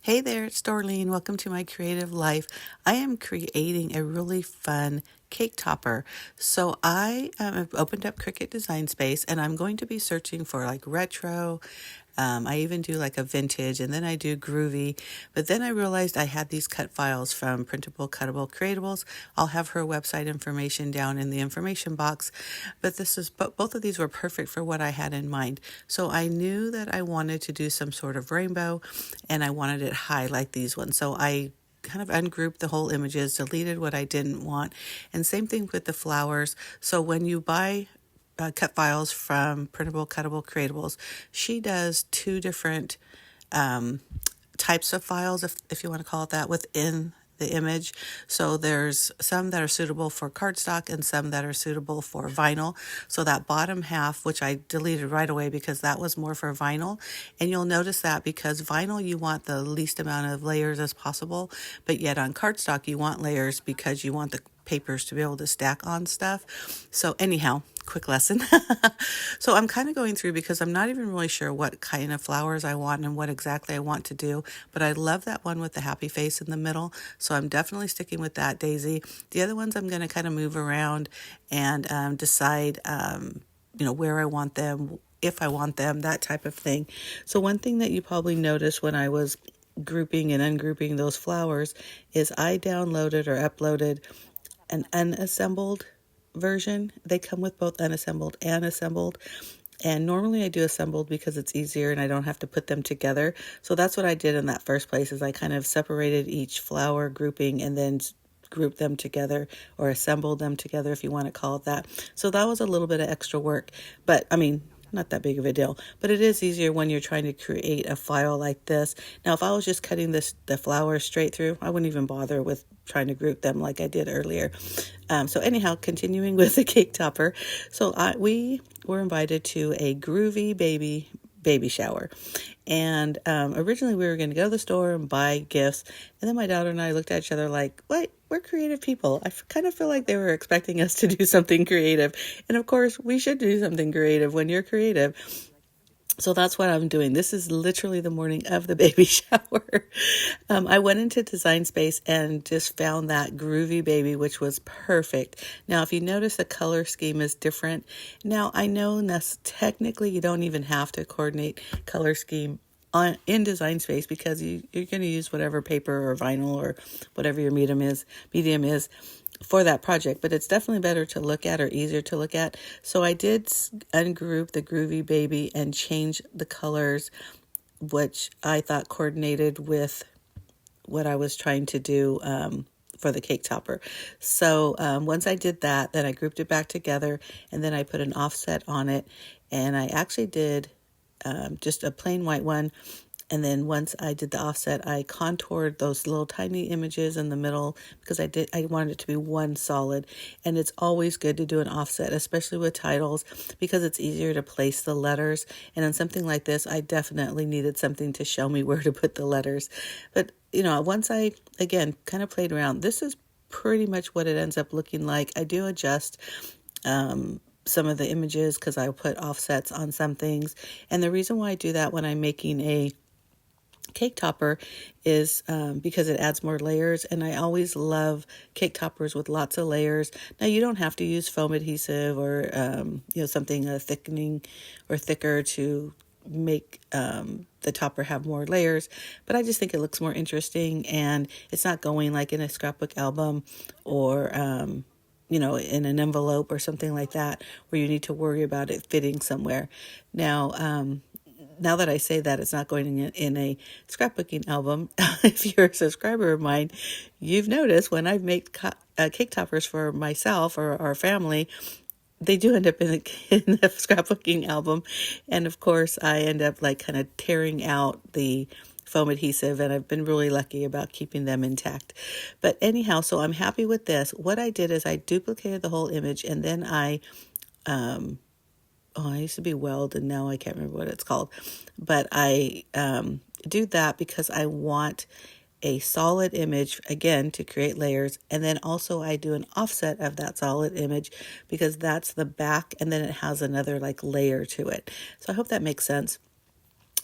Hey there, it's Dorleen. Welcome to my creative life. I am creating a really fun cake topper. So I have opened up Cricut Design Space and I'm going to be searching for like retro. I even do like a vintage and then I do groovy. But then I realized I had these cut files from Printable Cuttable Creatables. I'll have her website information down in the information box. But both of these were perfect for what I had in mind. So I knew that I wanted to do some sort of rainbow and I wanted it high like these ones. So I kind of ungrouped the whole images, deleted what I didn't want, and same thing with the flowers. So when you buy cut files from Printable Cuttable Creatables, she does two different types of files, if you want to call it that, within the image. So there's some that are suitable for cardstock and some that are suitable for vinyl. So that bottom half, which I deleted right away because that was more for vinyl. And you'll notice that because vinyl, you want the least amount of layers as possible, but yet on cardstock, you want layers because you want the papers to be able to stack on stuff. So anyhow, quick lesson. So I'm kind of going through because I'm not even really sure what kind of flowers I want and what exactly I want to do, but I love that one with the happy face in the middle. So I'm definitely sticking with that daisy. The other ones I'm going to kind of move around and decide, where I want them, if I want them, that type of thing. So one thing that you probably noticed when I was grouping and ungrouping those flowers is I downloaded or uploaded an unassembled version. They come with both unassembled and assembled. And normally I do assembled because it's easier and I don't have to put them together. So that's what I did in that first place, is I kind of separated each flower grouping and then grouped them together, or assembled them together if you want to call it that. So that was a little bit of extra work, but I mean, not that big of a deal, but it is easier when you're trying to create a file like this. Now, if I was just cutting the flowers straight through, I wouldn't even bother with trying to group them like I did earlier. So anyhow, continuing with the cake topper. So we were invited to a Groovy baby shower. And originally we were going to go to the store and buy gifts. And then my daughter and I looked at each other like, what? We're creative people. I kind of feel like they were expecting us to do something creative. And of course, we should do something creative when you're creative. So that's what I'm doing. This is literally the morning of the baby shower. I went into Design Space and just found that Groovy Baby, which was perfect. Now, if you notice, the color scheme is different. Now, I know technically you don't even have to coordinate color scheme in Design Space because you're going to use whatever paper or vinyl or whatever your medium is for that project, but it's definitely better to look at, or easier to look at. So I did ungroup the Groovy Baby and change the colors, which I thought coordinated with what I was trying to do for the cake topper. So once I did that, then I grouped it back together, and then I put an offset on it, and I actually did just a plain white one. And then once I did the offset, I contoured those little tiny images in the middle because I wanted it to be one solid. And it's always good to do an offset, especially with titles, because it's easier to place the letters. And on something like this, I definitely needed something to show me where to put the letters. But, once I, again, kind of played around, this is pretty much what it ends up looking like. I do adjust some of the images because I put offsets on some things. And the reason why I do that when I'm making a cake topper is because it adds more layers, and I always love cake toppers with lots of layers. Now, you don't have to use foam adhesive or something thickening or thicker to make the topper have more layers, but I just think it looks more interesting, and it's not going like in a scrapbook album or in an envelope or something like that where you need to worry about it fitting somewhere. Now that I say that, it's not going in a scrapbooking album. If you're a subscriber of mine, you've noticed when I've made cake toppers for myself or our family, they do end up in the scrapbooking album. And of course, I end up like kind of tearing out the foam adhesive, and I've been really lucky about keeping them intact. But anyhow, so I'm happy with this. What I did is I duplicated the whole image, and then I used to be Weld, and now I can't remember what it's called. But I do that because I want a solid image, again, to create layers. And then also I do an offset of that solid image because that's the back, and then it has another like layer to it. So I hope that makes sense.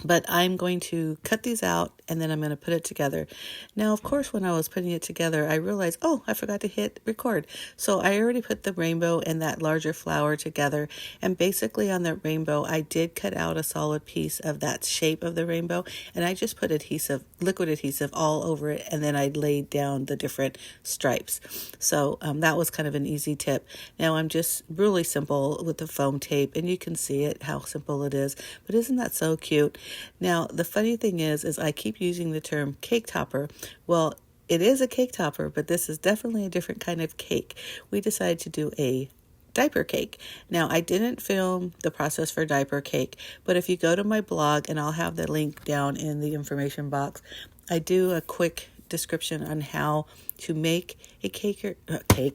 But I'm going to cut these out and then I'm going to put it together. Now, of course, when I was putting it together, I realized, oh, I forgot to hit record. So I already put the rainbow and that larger flower together. And basically on the rainbow, I did cut out a solid piece of that shape of the rainbow. And I just put adhesive, liquid adhesive all over it. And then I laid down the different stripes. So that was kind of an easy tip. Now I'm just really simple with the foam tape. And you can see it, how simple it is. But isn't that so cute? Now, the funny thing is I keep using the term cake topper. Well, it is a cake topper, but this is definitely a different kind of cake. We decided to do a diaper cake. Now, I didn't film the process for diaper cake, but if you go to my blog, and I'll have the link down in the information box, I do a quick description on how to make a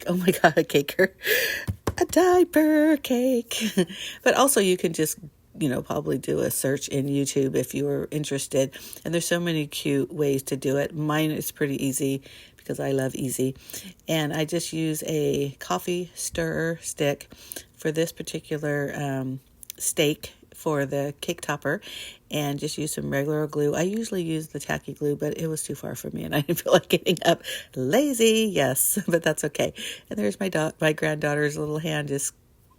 oh my God, a caker, a diaper cake. But also you can just probably do a search in YouTube if you were interested. And there's so many cute ways to do it. Mine is pretty easy because I love easy. And I just use a coffee stirrer stick for this particular stake for the cake topper, and just use some regular glue. I usually use the tacky glue, but it was too far for me and I didn't feel like getting up. Lazy, yes, but that's okay. And there's my granddaughter's little hand just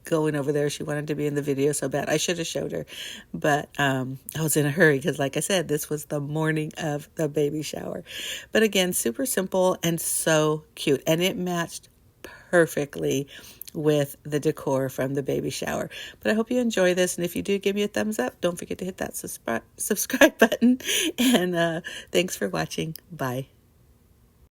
going over there. She wanted to be in the video so bad. I should have showed her, but I was in a hurry because, like I said, this was the morning of the baby shower. But again, super simple and so cute, and it matched perfectly with the decor from the baby shower. But I hope you enjoy this, and if you do, give me a thumbs up. Don't forget to hit that subscribe button, and thanks for watching. Bye.